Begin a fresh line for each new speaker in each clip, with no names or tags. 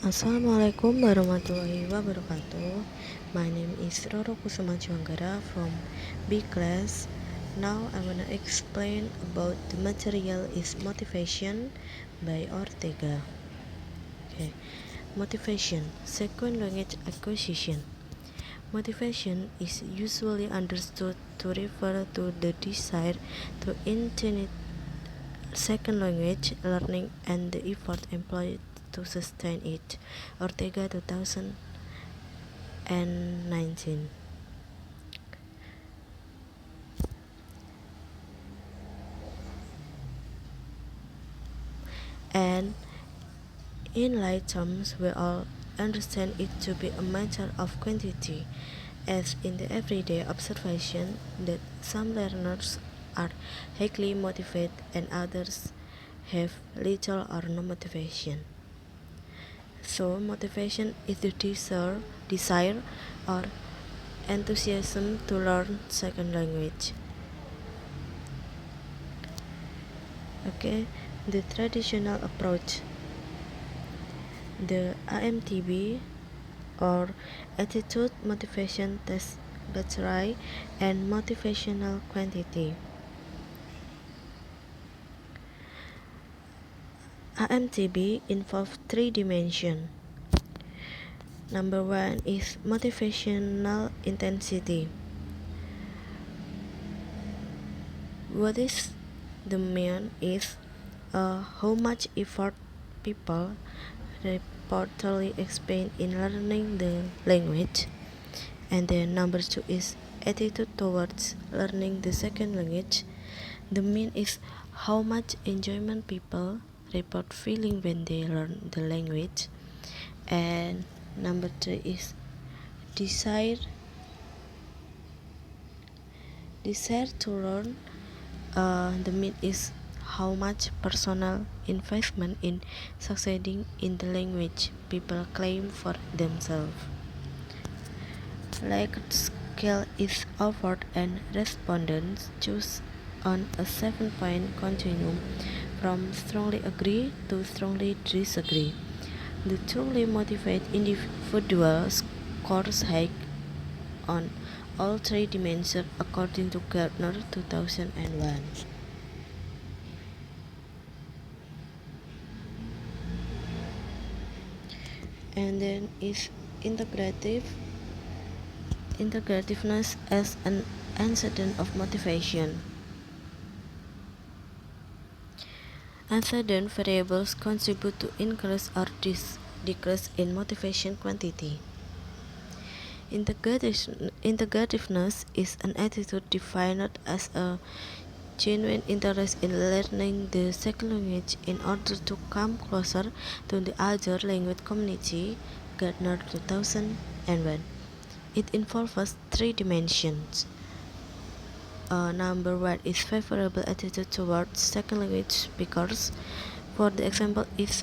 Assalamualaikum warahmatullahi wabarakatuh. My name is Roro Kusuma from B class. Now I wanna explain about the material is Motivation by Ortega. Okay. Motivation, second language acquisition. Motivation is usually understood to refer to the desire to intensify second language learning and the effort employed to sustain it. Ortega 2019. And in light terms, we all understand it to be a matter of quantity, as in the everyday observation that some learners are highly motivated and others have little or no motivation. So, motivation is the desire or enthusiasm to learn second language. Okay, the traditional approach. The AMTB or Attitude Motivation Test Battery and Motivational Quantity. AMTB involves three dimensions. Number one is motivational intensity. What is the mean is how much effort people reportedly expend in learning the language. And then number two is attitude towards learning the second language. The mean is how much enjoyment people report feeling when they learn the language. And number three is desire to learn. The mean is how much personal investment in succeeding in the language people claim for themselves. Likert scale is offered and respondents choose on a 7-point continuum from strongly agree to strongly disagree. The truly motivated individual scores high on all three dimensions according to Gardner 2001. And then is integrativeness as an antecedent of motivation. Antecedent variables contribute to increase or decrease in motivation quantity. Integrativeness is an attitude defined as a genuine interest in learning the second language in order to come closer to the other language community, Gardner 2001. It involves three dimensions. Number one is favorable attitude towards second language speakers. For the example, if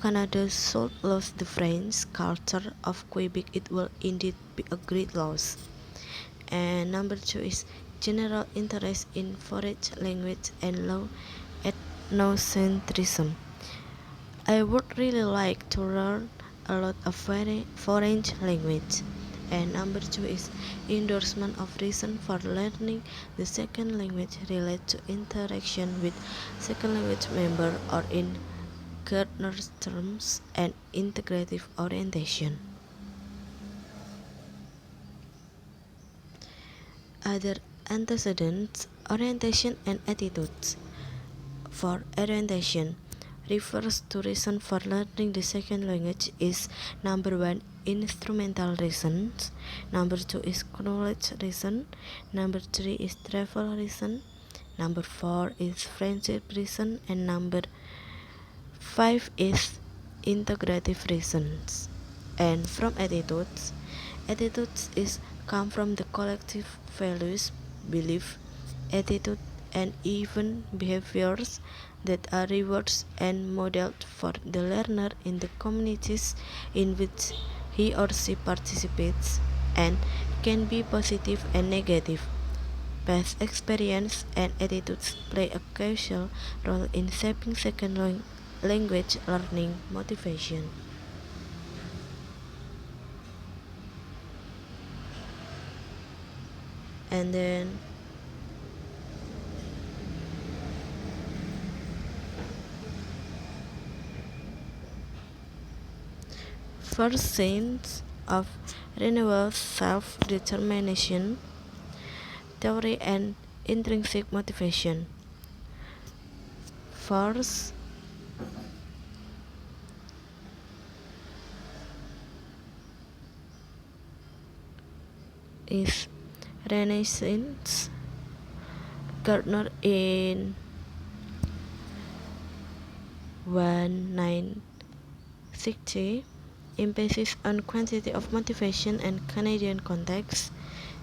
Canada should lose the French culture of Quebec, it will indeed be a great loss. And number two is general interest in foreign language and low ethnocentrism. I would really like to learn a lot of foreign language. And number two is endorsement of reason for learning the second language related to interaction with second language member or in Gardner's terms and integrative orientation. Other antecedents, orientation and attitudes. For orientation, refers to reason for learning the second language is number one, instrumental reasons, number two is knowledge reason, number three is travel reason, number four is friendship reason, and number five is integrative reasons. And from attitudes is come from the collective values, belief, attitude, and even behaviors that are rewards and modeled for the learner in the communities in which he or she participates, and can be positive and negative. Past experience and attitudes play a crucial role in shaping second language learning motivation. And then first sense of renewal self-determination theory and intrinsic motivation. First is Renaissance Gardner in 1960 emphasis on quantity of motivation and Canadian context,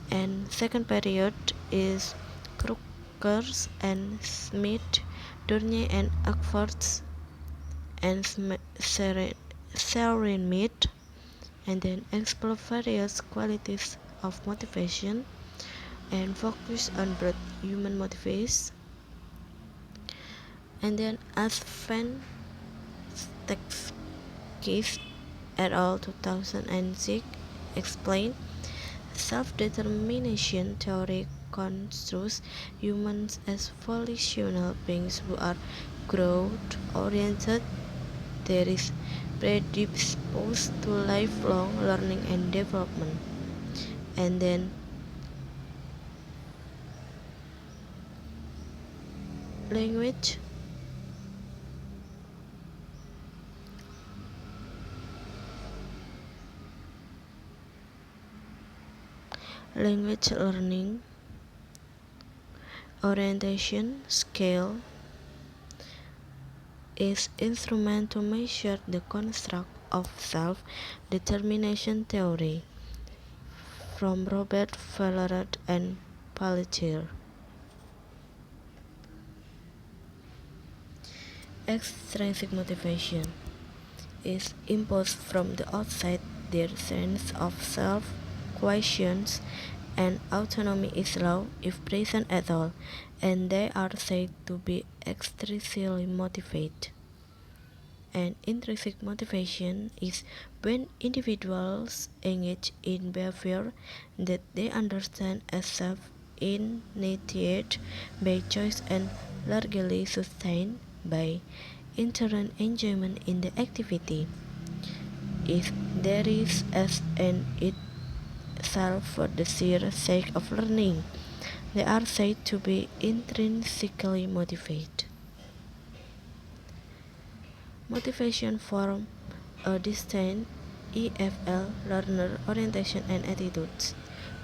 and second period is Crookers and Smith, Dornier and Ackford and Serenmith, and then explore various qualities of motivation and focus on broad human motives. And then as Van Stekskis et al. 2006 explained, self-determination theory construes humans as volitional beings who are growth-oriented. There is predisposed to lifelong learning and development. And then language learning orientation scale is instrument to measure the construct of self-determination theory from Robert Vallerad and Pelletier. Extrinsic motivation is imposed from the outside. Their sense of self, questions, and autonomy is low, if present at all, and they are said to be extrinsically motivated. And intrinsic motivation is when individuals engage in behavior that they understand as self-initiated by choice and largely sustained by inherent enjoyment in the activity. If there is as an itself for the sheer sake of learning, they are said to be intrinsically motivated. Motivation form a distinct EFL learner orientation and attitudes.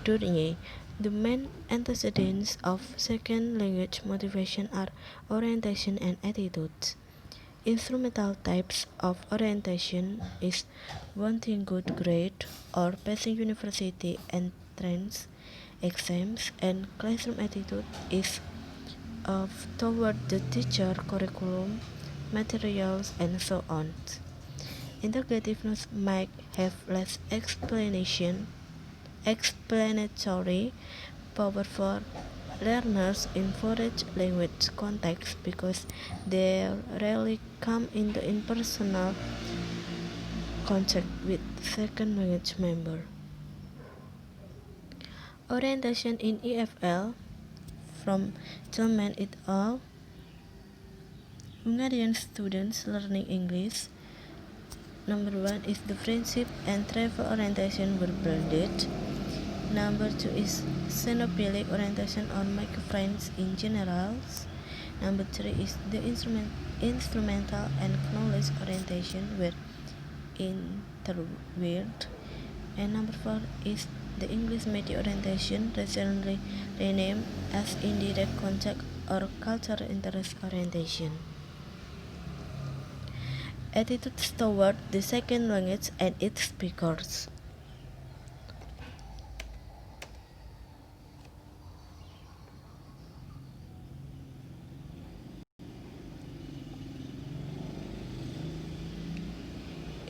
During the main antecedents of second language motivation are orientation and attitudes. Instrumental types of orientation is wanting good grade or passing university entrance exams, and classroom attitude is of toward the teacher, curriculum, materials, and so on. Integrativeness might have less explanatory power for learners in foreign language contexts because they rarely come into impersonal contact with second language members. Orientation in EFL from Tillman et al. Hungarian students learning English. Number 1 is the friendship and travel orientation were blended. Number 2 is xenophilic orientation or make friends in general. Number 3 is the instrumental and knowledge orientation were interweaved. And number 4 is the English media orientation, recently renamed as indirect contact or cultural interest orientation. Attitudes toward the second language and its speakers.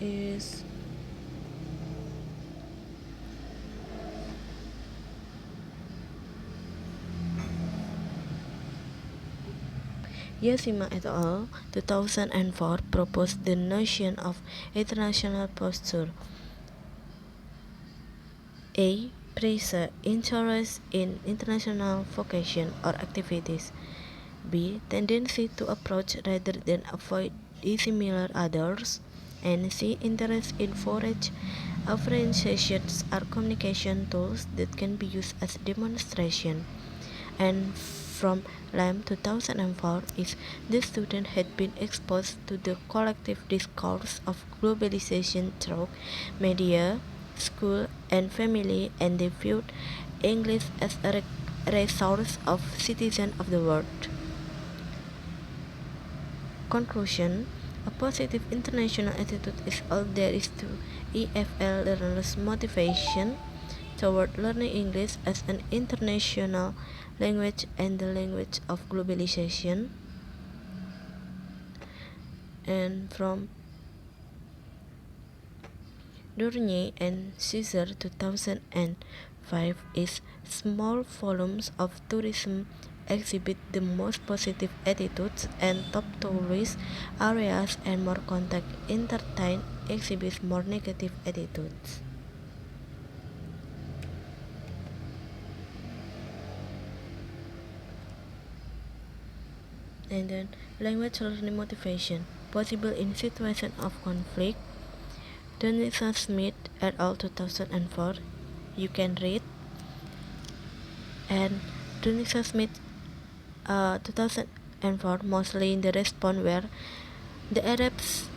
Is Yashima et al. 2004 proposed the notion of international posture. A. Praise interest in international vocation or activities. B. Tendency to approach rather than avoid dissimilar others. And C. Interest in forage appreciations are communication tools that can be used as demonstration. And from LAM 2004 is the student had been exposed to the collective discourse of globalization through media, school, and family, and they viewed English as a resource of citizen of the world. Conclusion: a positive international attitude is all there is to EFL learners' motivation toward learning English as an international language and the language of globalization. And from Dourney and Caesar 2005 is small volumes of tourism exhibit the most positive attitudes and top tourist areas and more contact entertain exhibits more negative attitudes. And then language learning motivation possible in situation of conflict. Denisa Smith et al. 2004. You can read. And Denisa Smith 2004 mostly in the response where the Arabs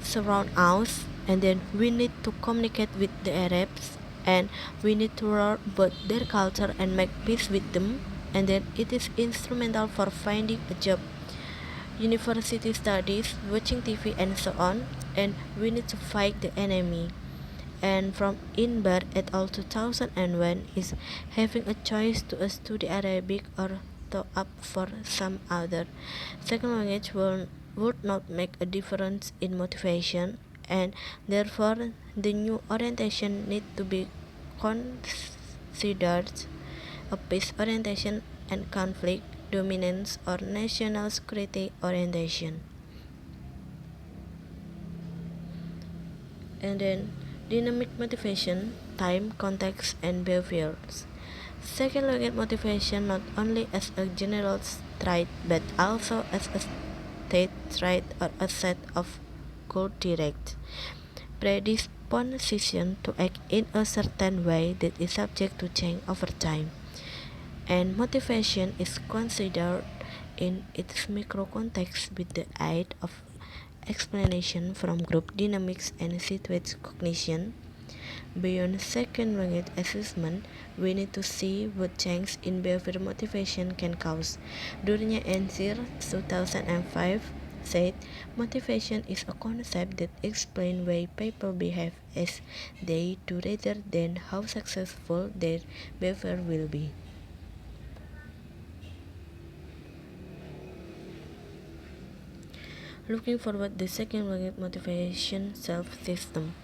surround us and then we need to communicate with the Arabs and we need to learn about their culture and make peace with them, and then it is instrumental for finding a job, university studies, watching TV and so on, and we need to fight the enemy. And from Inbar et al. 2001 is having a choice to study Arabic or to opt for some other second language would not make a difference in motivation, and therefore the new orientation need to be considered a peace orientation and conflict dominance or national security orientation. And then dynamic motivation, time, context, and behaviors. Second, look at motivation not only as a general trait but also as a state trait or a set of goal direct predisposition to act in a certain way that is subject to change over time. And motivation is considered in its micro context with the aid of explanation from group dynamics and situation cognition. Beyond second language assessment, we need to see what change in behavior motivation can cause. Durnya and Zir 2005 said motivation is a concept that explains why people behave as they do rather than how successful their behavior will be. Looking forward, the second language motivation self-system.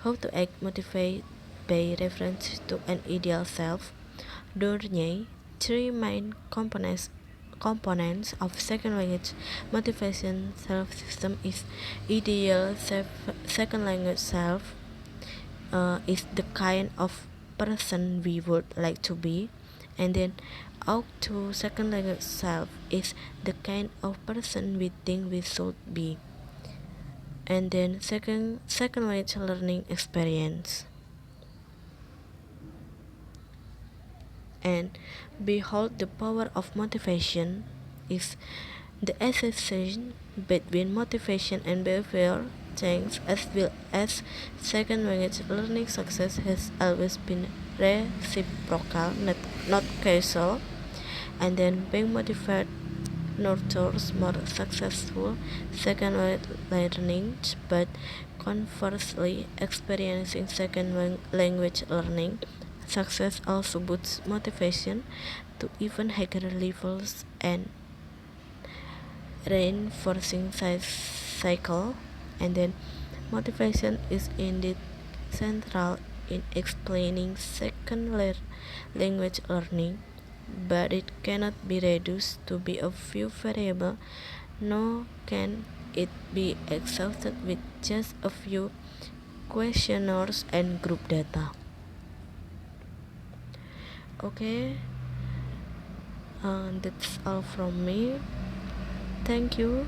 How to act motivate by reference to an ideal self. Dourney, three main components of second language motivation self-system is ideal second language self is the kind of person we would like to be, and then out to second language self is the kind of person we think we should be, and then second language learning experience. And behold, the power of motivation is the association between motivation and behavior change, as well as second language learning success has always been reciprocal, not causal. And then being motivated nurtures more successful second learning, but conversely, experiencing second language learning success also boosts motivation to even higher levels and reinforcing cycle. And then motivation is indeed central in explaining second language learning, but it cannot be reduced to be a few variable, nor can it be exhausted with just a few questionnaires and group data. Okay, that's all from me. Thank you.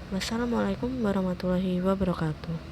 Wassalamualaikum warahmatullahi wabarakatuh.